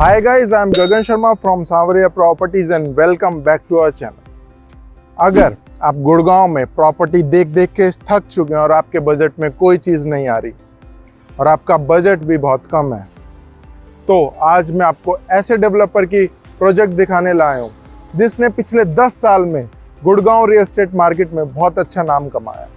Hi guys, I am Gagan Sharma from Savaria Properties and welcome back to our channel. अगर आप गुड़गांव में property देख देख के थक चुके हैं और आपके बजट में कोई चीज़ नहीं आ रही और आपका बजट भी बहुत कम है, तो आज मैं आपको ऐसे डेवलपर की प्रोजेक्ट दिखाने लाया हूँ जिसने पिछले 10 साल में गुड़गांव रियल एस्टेट मार्केट में बहुत अच्छा नाम कमाया।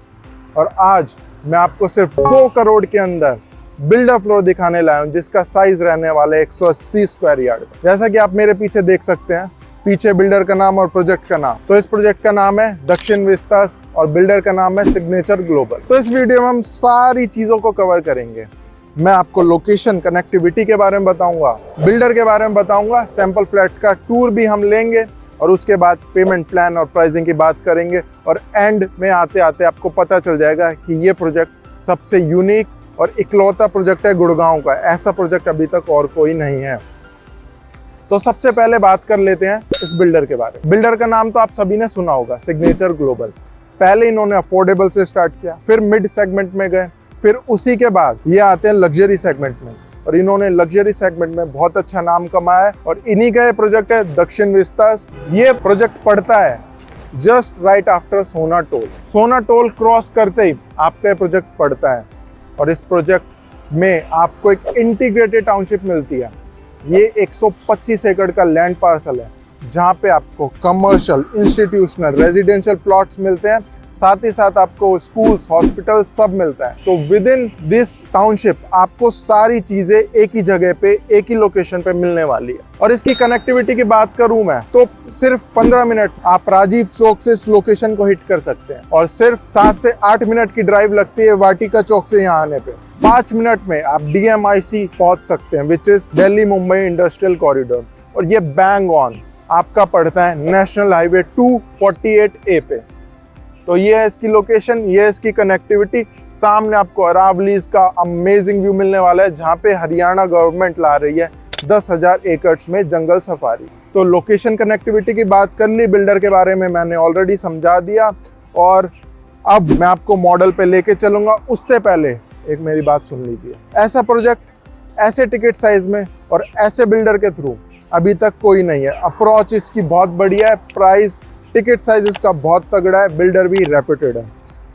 और आज मैं आपको सिर्फ 2 करोड़ के अंदर बिल्डर फ्लोर दिखाने लाया हूं जिसका साइज रहने वाला है 180 स्क्वायर यार्ड। जैसा कि आप मेरे पीछे देख सकते हैं, पीछे बिल्डर का नाम और प्रोजेक्ट का नाम। तो इस प्रोजेक्ट का नाम है दक्षिण विस्तास और बिल्डर का नाम है सिग्नेचर ग्लोबल। तो इस वीडियो में हम सारी चीजों को कवर करेंगे। मैं आपको लोकेशन, कनेक्टिविटी के बारे में बताऊंगा, बिल्डर के बारे में बताऊंगा, सैंपल फ्लैट का टूर भी हम लेंगे और उसके बाद पेमेंट प्लान और प्राइसिंग की बात करेंगे। और एंड में आते आते आपको पता चल जाएगा कि ये प्रोजेक्ट सबसे यूनिक और इकलौता प्रोजेक्ट है गुड़गांव का। ऐसा प्रोजेक्ट अभी तक और कोई नहीं है। तो सबसे पहले बात कर लेते हैं इस बिल्डर के बारे में। बिल्डर का नाम तो आप सभी ने सुना होगा, सिग्नेचर ग्लोबल। पहले इन्होंने अफोर्डेबल से स्टार्ट किया, फिर मिड सेगमेंट में गए, फिर उसी के बाद ये आते हैं लग्जरी सेगमेंट में और इन्होंने लग्जरी सेगमेंट में बहुत अच्छा नाम कमाया है। और इन्हीं का ये प्रोजेक्ट है दक्षिण विस्तास। ये प्रोजेक्ट पड़ता है जस्ट राइट आफ्टर सोना टोल। सोना टोल क्रॉस करते ही आपका प्रोजेक्ट पड़ता है और इस प्रोजेक्ट में आपको एक इंटीग्रेटेड टाउनशिप मिलती है। ये 125 एकड़ का लैंड पार्सल है जहाँ पे आपको कमर्शियल, इंस्टीट्यूशनल, रेजिडेंशियल प्लॉट्स मिलते हैं, साथ ही साथ आपको स्कूल्स, हॉस्पिटल सब मिलता है। तो विद इन दिस टाउनशिप आपको सारी चीजें एक ही जगह पे, एक ही लोकेशन पे मिलने वाली है। और इसकी कनेक्टिविटी की बात करूं मैं तो सिर्फ 15 मिनट आप राजीव चौक से इस लोकेशन को हिट कर सकते हैं और सिर्फ 7 से 8 मिनट की ड्राइव लगती है वाटिका चौक से यहाँ आने पे। 5 मिनट में आप DMIC पहुंच सकते हैं, which is Delhi Mumbai industrial corridor. और ये बैंग ऑन आपका पड़ता है नेशनल हाईवे 248A पे। तो ये है इसकी लोकेशन, ये है इसकी कनेक्टिविटी। सामने आपको अरावलीज का अमेजिंग व्यू मिलने वाला है जहाँ पे हरियाणा गवर्नमेंट ला रही है 10,000 एकड़ में जंगल सफारी। तो लोकेशन, कनेक्टिविटी की बात कर ली, बिल्डर के बारे में मैंने ऑलरेडी समझा दिया और अब मैं आपको मॉडल पे लेके चलूंगा। उससे पहले एक मेरी बात सुन लीजिए। ऐसा प्रोजेक्ट, ऐसे टिकट साइज में और ऐसे बिल्डर के थ्रू अभी तक कोई नहीं है। अप्रोच इसकी बहुत बढ़िया है, प्राइस, टिकट साइज इसका बहुत तगड़ा है, बिल्डर भी रेप्यूटेड है।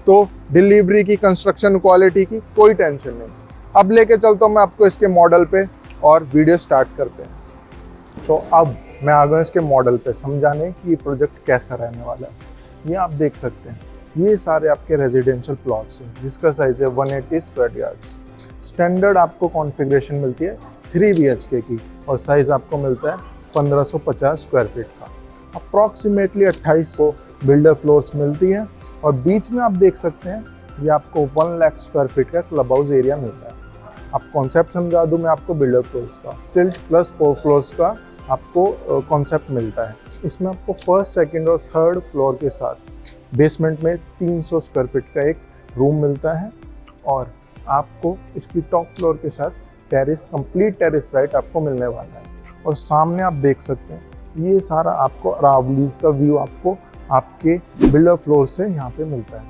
तो डिलीवरी की, कंस्ट्रक्शन क्वालिटी की कोई टेंशन नहीं। अब लेके चलता हूँ मैं आपको इसके मॉडल पे और वीडियो स्टार्ट करते हैं। तो अब मैं आ गया इसके मॉडल पे समझाने कि ये प्रोजेक्ट कैसा रहने वाला है। ये आप देख सकते हैं, ये सारे आपके रेजिडेंशियल प्लॉट्स हैं जिसका साइज है 180 स्क्वायर यार्ड्स। स्टैंडर्ड आपको कॉन्फ़िगरेशन मिलती है 3 BHK की और साइज आपको मिलता है 1550 स्क्वायर फीट का। अप्रॉक्सीमेटली 2800 बिल्डर फ्लोर्स मिलती है और बीच में आप देख सकते हैं ये आपको 1 लाख स्क्वायर फीट का क्लब हाउस एरिया मिलता है। आप कॉन्सेप्ट समझा दूं मैं आपको बिल्डर फ्लोर्स का, टिल्ट प्लस 4 फ्लोर्स का आपको कॉन्सेप्ट मिलता है। इसमें आपको फर्स्ट, सेकंड और थर्ड फ्लोर के साथ बेसमेंट में 300 स्क्वायर फीट का एक रूम मिलता है और आपको इसकी टॉप फ्लोर के साथ टेरेस, कंप्लीट टेरेस राइट आपको मिलने वाला है। और सामने आप देख सकते हैं ये सारा आपको अरावलीज का व्यू आपको आपके बिल्डर फ्लोर से यहाँ पे मिलता है।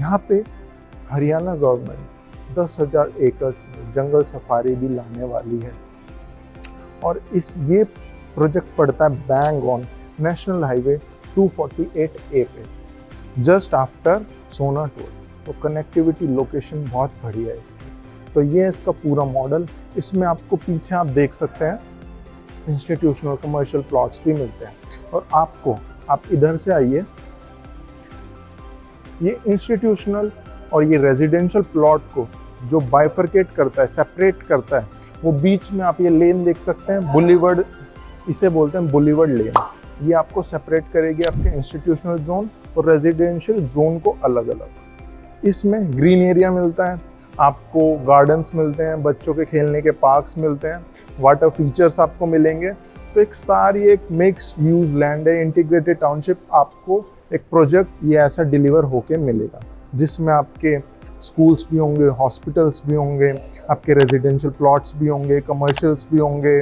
यहाँ पे हरियाणा गवर्नमेंट 10,000 एकड़ में जंगल सफारी भी लाने वाली है और ये प्रोजेक्ट पड़ता है bang on national highway 248A पे, जस्ट आफ्टर सोना टोल। तो कनेक्टिविटी, लोकेशन बहुत बढ़िया है इसकी। तो ये है इसका पूरा मॉडल। इसमें आपको पीछे आप देख सकते हैं इंस्टीट्यूशनल, कमर्शियल प्लॉट्स भी मिलते हैं। और आप इधर से आइए, ये इंस्टीट्यूशनल और ये रेजिडेंशियल प्लॉट को जो बाइफरकेट करता है, सेपरेट करता है, वो बीच में आप ये लेन देख सकते हैं, बुलीवर्ड इसे बोलते हैं, बुलीवर्ड लेन। ये आपको सेपरेट करेगी आपके इंस्टीट्यूशनल जोन और रेजिडेंशियल जोन को अलग अलग। इसमें ग्रीन एरिया मिलता है, आपको गार्डन्स मिलते हैं, बच्चों के खेलने के पार्क्स मिलते हैं, वाटर फीचर्स आपको मिलेंगे। तो एक सारी एक मिक्स यूज लैंड है, इंटीग्रेटेड टाउनशिप। आपको एक प्रोजेक्ट ये ऐसा डिलीवर होके मिलेगा जिसमें आपके स्कूल्स भी होंगे, हॉस्पिटल्स भी होंगे, आपके रेजिडेंशियल प्लॉट्स भी होंगे, कमर्शियल्स भी होंगे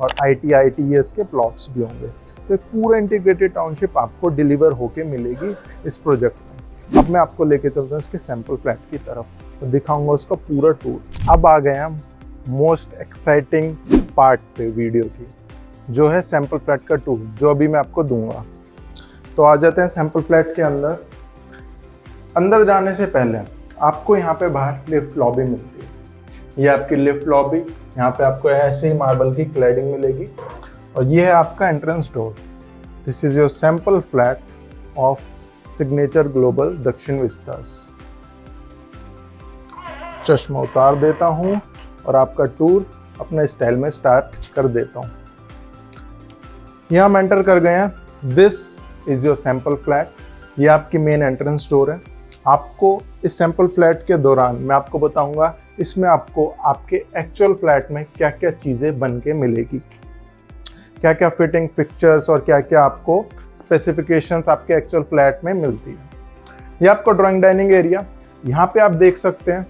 और ITES के प्लॉट्स भी होंगे। तो एक पूरा इंटीग्रेटेड टाउनशिप आपको डिलीवर होके मिलेगी इस प्रोजेक्ट में। अब मैं आपको लेके चलता हूँ इसके सैंपल फ्लैट की तरफ, तो दिखाऊंगा उसका पूरा टूर। अब आ गए हम मोस्ट एक्साइटिंग पार्ट पे वीडियो की, जो है सैंपल फ्लैट का टूर, जो अभी मैं आपको दूंगा। तो आ जाते हैं सैंपल फ्लैट के अंदर। अंदर जाने से पहले आपको यहाँ पे बाहर लिफ्ट लॉबी मिलती है। ये आपकी लिफ्ट लॉबी, यहाँ पे आपको ऐसे ही मार्बल की क्लैडिंग मिलेगी और ये है आपका entrance door. This is your sample flat of signature global दक्षिण विस्तास। चश्मा उतार देता हूँ और आपका टूर अपने स्टाइल में स्टार्ट कर देता हूँ। यहाँ हम एंटर कर गए हैं। This is your sample flat. ये आपकी मेन एंट्रेंस डोर है। आपको इस सैंपल फ्लैट के दौरान मैं आपको बताऊंगा इसमें आपको आपके एक्चुअल फ्लैट में क्या क्या चीज़ें बन के मिलेगी, क्या क्या फिटिंग फिक्चर्स और क्या क्या आपको स्पेसिफिकेशंस आपके एक्चुअल फ्लैट में मिलती है। ये आपका ड्राइंग डाइनिंग एरिया, यहाँ पे आप देख सकते हैं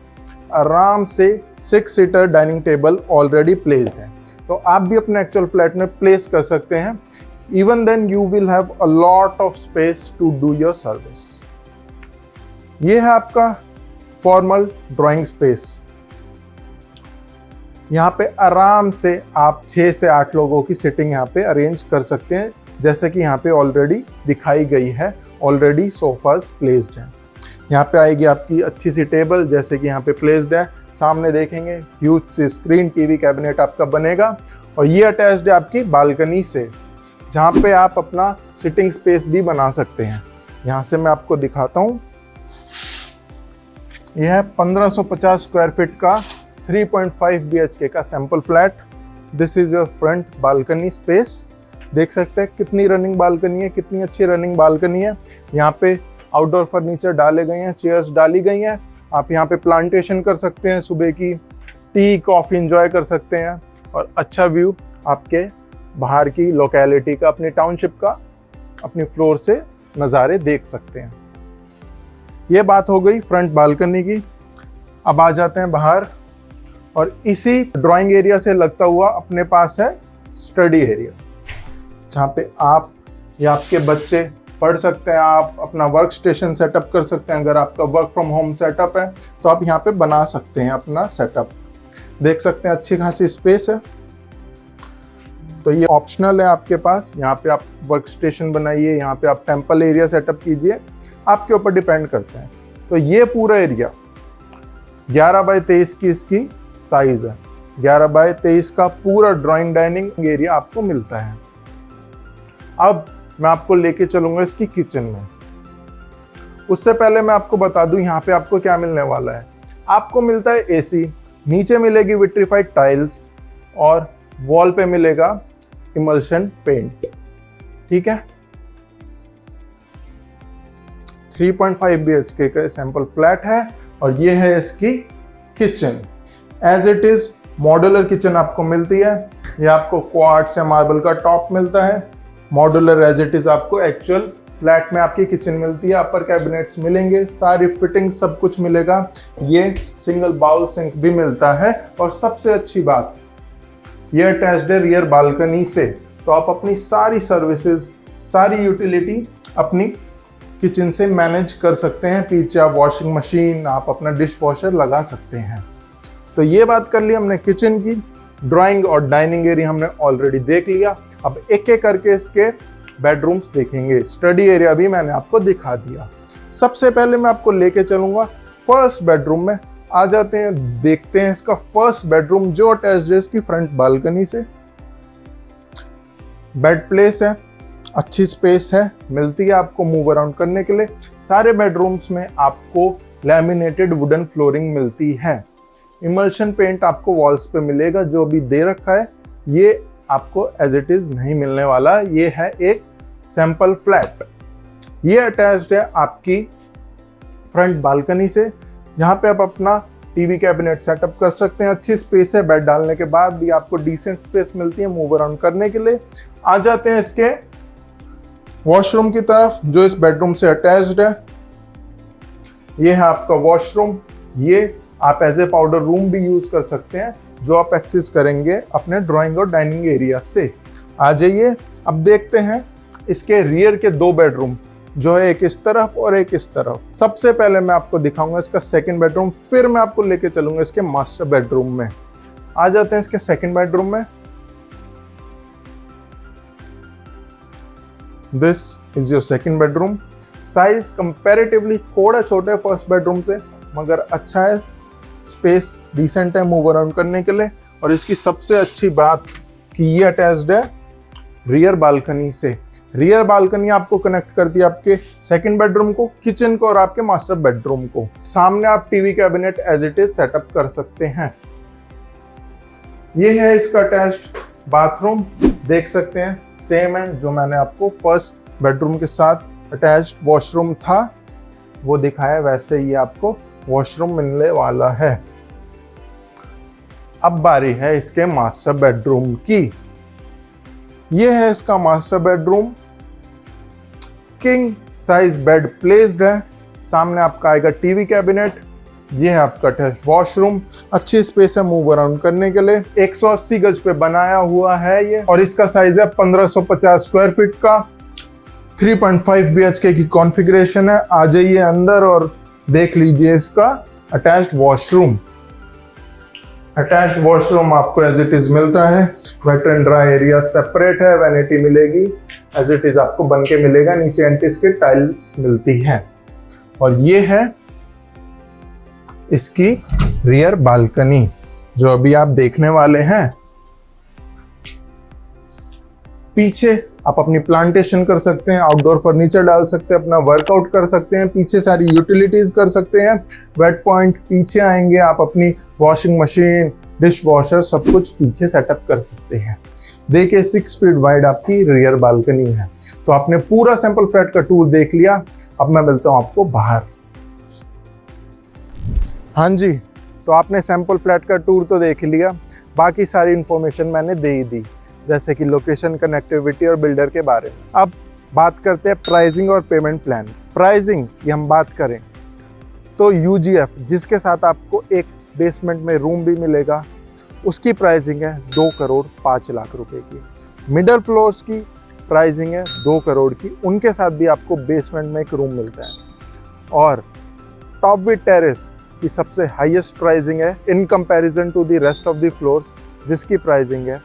आराम से 6 seater dining table already placed है। तो आप भी अपने एक्चुअल फ्लैट में प्लेस कर सकते हैं। Even then you will have a lot of space to do your service. ये है आपका फॉर्मल ड्राइंग स्पेस। यहाँ पे आराम से आप 6 से 8 लोगों की सिटिंग यहाँ पे अरेंज कर सकते हैं, जैसे कि यहाँ पे ऑलरेडी दिखाई गई है। ऑलरेडी सोफाज प्लेस्ड हैं। यहाँ पे आएगी आपकी अच्छी सी टेबल, जैसे कि यहाँ पे प्लेस्ड है। सामने देखेंगे ह्यूज सी स्क्रीन टीवी कैबिनेट आपका बनेगा और ये अटैच्ड है आपकी बालकनी से, जहाँ पे आप अपना सिटिंग स्पेस भी बना सकते हैं। यहाँ से मैं आपको दिखाता हूँ। यह है 1550 स्क्वायर फीट का 3.5 BHK का sample flat. This is your front balcony space. देख सकते हैं कितनी रनिंग बालकनी है, कितनी अच्छी रनिंग बालकनी है। यहाँ पे आउटडोर फर्नीचर डाले गए हैं, चेयर्स डाली गई हैं। आप यहाँ पे प्लांटेशन कर सकते हैं, सुबह की टी कॉफ़ी एंजॉय कर सकते हैं और अच्छा व्यू आपके बाहर की लोकेलिटी का, अपनी टाउनशिप का, अपनी फ्लोर से नज़ारे देख सकते हैं। ये बात हो गई फ्रंट बालकनी की। अब आ जाते हैं बाहर और इसी ड्राइंग एरिया से लगता हुआ अपने पास है स्टडी एरिया, जहाँ पे आप या आपके बच्चे पढ़ सकते हैं। आप अपना वर्क स्टेशन सेटअप कर सकते हैं। अगर आपका वर्क फ्रॉम होम सेटअप है तो आप यहाँ पे बना सकते हैं अपना सेटअप। देख सकते हैं अच्छी खासी स्पेस है। तो ये ऑप्शनल है आपके पास। यहाँ पे आप वर्क स्टेशन बनाइए, यहाँ पे आप टेम्पल एरिया सेटअप कीजिए, आपके ऊपर डिपेंड करते हैं। तो ये पूरा एरिया 11 बाय 23 की इसकी साइज है। 11 बाय 23 का पूरा ड्राइंग डाइनिंग एरिया आपको मिलता है। अब मैं आपको लेके चलूंगा इसकी किचन में। उससे पहले मैं आपको बता दूं यहाँ पे आपको क्या मिलने वाला है। आपको मिलता है एसी, नीचे मिलेगी विट्रीफाइड टाइल्स और वॉल पे मिलेगा इमल्शन पेंट। ठीक है। 3.5 BHK का सैंपल फ्लैट है और ये है इसकी kitchen. As it is modular kitchen आपको मिलती है। ये आपको क्वार्ट्ज या मार्बल का टॉप मिलता है। मॉड्यूलर एज इट इज आपको एक्चुअल फ्लैट में आपकी किचन मिलती है। अपर कैबिनेट्स मिलेंगे, सारी फिटिंग सब कुछ मिलेगा। ये सिंगल बाउल सिंक भी मिलता है और सबसे अच्छी बात, ये अटैच्ड है रियर बालकनी से। तो आप अपनी सारी सर्विसेज, सारी यूटिलिटी अपनी किचन से मैनेज कर सकते हैं। पीछे आप वॉशिंग मशीन, आप अपना डिश वॉशर लगा सकते हैं। तो ये बात कर ली हमने किचन की। ड्राइंग और डाइनिंग एरिया हमने ऑलरेडी देख लिया। अब एक एक करके इसके बेडरूम्स देखेंगे। स्टडी एरिया भी मैंने आपको दिखा दिया। सबसे पहले मैं आपको लेके चलूंगा फर्स्ट बेडरूम में। आ जाते हैं, देखते हैं इसका फर्स्ट बेडरूम, जो अटैच्ड है इसकी फ्रंट बालकनी से। बेड प्लेस है, अच्छी स्पेस है, मिलती है आपको मूव अराउंड करने के लिए। सारे बेडरूम्स में आपको लैमिनेटेड वुडन फ्लोरिंग मिलती है। इमल्शन पेंट आपको वॉल्स पे मिलेगा, जो अभी दे रखा है। ये आपको एज इट इज नहीं मिलने वाला। ये है एक सैंपल फ्लैट। ये अटैच्ड है आपकी फ्रंट बालकनी से, यहाँ पे आप अपना टीवी कैबिनेट सेटअप कर सकते हैं। अच्छी स्पेस है, बेड डालने के बाद भी आपको डिसेंट स्पेस मिलती है मूव अराउंड करने के लिए। आ जाते हैं इसके वॉशरूम की तरफ, जो इस बेडरूम से अटैच्ड है। ये है आपका वॉशरूम। ये आप एज ए पाउडर रूम भी यूज कर सकते हैं, जो आप एक्सेस करेंगे अपने ड्राइंग और डाइनिंग एरिया से। आ जाइए, अब देखते हैं इसके रियर के 2 बेडरूम, जो है एक इस तरफ और एक इस तरफ। सबसे पहले मैं आपको दिखाऊंगा इसका सेकंड बेडरूम, फिर मैं आपको लेके चलूंगा इसके मास्टर बेडरूम में। आ जाते हैं इसके सेकंड बेडरूम में। This is your second bedroom. Size comparatively थोड़ा छोटा है फर्स्ट बेडरूम से, मगर अच्छा है, स्पेस डिसेंट है मूव अराउंड करने के लिए। और इसकी सबसे अच्छी बात कि ये अटैच्ड है रियर बालकनी से। रियर बालकनी आपको कनेक्ट करती है आपके सेकंड बेडरूम को, किचन को और आपके मास्टर बेडरूम को। सामने आप TV cabinet as it is set up कर सकते हैं। ये है इसका अटैच्ड बाथरूम, देख सकते हैं सेम है जो मैंने आपको फर्स्ट बेडरूम के साथ अटैच्ड वॉशरूम था वो दिखाया, वैसे ही आपको वॉशरूम मिलने वाला है। अब बारी है इसके मास्टर बेडरूम की। ये है इसका master bedroom. King size bed placed है। सामने आपका आएगा टीवी कैबिनेट। ये है आपका अटैच्ड वॉशरूम। अच्छी स्पेस है मूव अराउंड करने के लिए। 180 गज पे बनाया हुआ है ये, और इसका साइज है 1550 स्क्वायर फीट का। 3.5 BHK की कॉन्फ़िगरेशन है। आ जाइए अंदर और देख लीजिए इसका अटैच्ड वॉशरूम। अटैच्ड वॉशरूम आपको एज इट इज मिलता है। Wet and dry area separate है। वैनिटी मिलेगी एज इट इज आपको बन के मिलेगा। नीचे एंटीस की टाइल्स मिलती है। और ये है इसकी रियर बालकनी जो अभी आप देखने वाले हैं। पीछे आप अपनी प्लांटेशन कर सकते हैं, आउटडोर फर्नीचर डाल सकते हैं, अपना वर्कआउट कर सकते हैं, पीछे सारी यूटिलिटीज कर सकते हैं। वेट पॉइंट पीछे आएंगे, आप अपनी वॉशिंग मशीन, डिश वॉशर सब कुछ पीछे सेटअप कर सकते हैं। देखिए 6 फीट वाइड आपकी रियर बालकनी है। तो आपने पूरा सैंपल फ्लैट का टूर देख लिया। अब मैं मिलता हूं आपको बाहर। हाँ जी, तो आपने सैंपल फ्लैट का टूर तो देख लिया, बाकी सारी इंफॉर्मेशन मैंने दे ही दी, जैसे कि लोकेशन, कनेक्टिविटी और बिल्डर के बारे में। अब बात करते हैं प्राइसिंग और पेमेंट प्लान। प्राइसिंग की हम बात करें तो UGF जिसके साथ आपको एक बेसमेंट में रूम भी मिलेगा, उसकी प्राइसिंग है 2 करोड़ 5 लाख रुपए की। मिडल फ्लोर्स की प्राइसिंग है 2 करोड़ की, उनके साथ भी आपको बेसमेंट में एक रूम मिलता है। और टॉप विद टेरेस की सबसे हाईएस्ट प्राइसिंग है in comparison to the rest of the floors, जिसकी प्राइसिंग है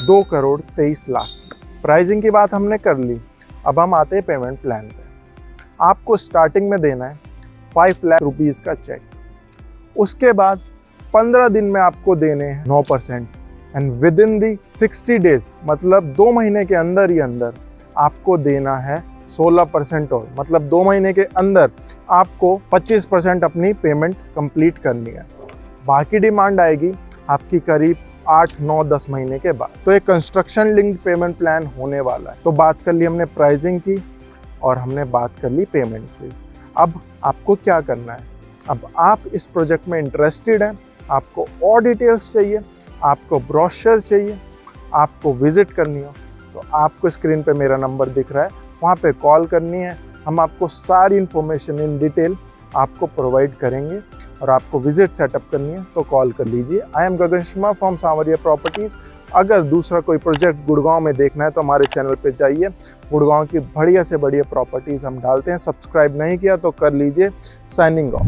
2 करोड़ 23 लाख की। प्राइसिंग की बात हमने कर ली। अब हम आते हैं पेमेंट प्लान पे। आपको स्टार्टिंग में देना है 5 लाख रुपीज़ का चेक। उसके बाद 15 दिन में आपको देने हैं 9%, and with in the 60 days मतलब 2 महीने के अंदर ही अंदर आपको देना है 16% और, मतलब 2 महीने के अंदर आपको 25% अपनी पेमेंट कंप्लीट करनी है। बाकी डिमांड आएगी आपकी करीब 8, 9, 10 महीने के बाद। तो एक कंस्ट्रक्शन लिंक्ड पेमेंट प्लान होने वाला है। तो बात कर ली हमने प्राइसिंग की और हमने बात कर ली पेमेंट की। अब आपको क्या करना है? अब आप इस प्रोजेक्ट में इंटरेस्टेड हैं, आपको और डिटेल्स चाहिए, आपको ब्रोशर चाहिए, आपको विजिट करनी हो, तो आपको स्क्रीन पे मेरा नंबर दिख रहा है, वहाँ पे कॉल करनी है। हम आपको सारी इन्फॉर्मेशन इन डिटेल आपको प्रोवाइड करेंगे। और आपको विजिट सेटअप करनी है तो कॉल कर लीजिए। I am Gagan Sharma from Sanwariya properties. अगर दूसरा कोई प्रोजेक्ट गुड़गांव में देखना है तो हमारे चैनल पे जाइए। गुड़गांव की बढ़िया से बढ़िया प्रॉपर्टीज़ हम डालते हैं। सब्सक्राइब नहीं किया तो कर लीजिए। Signing off.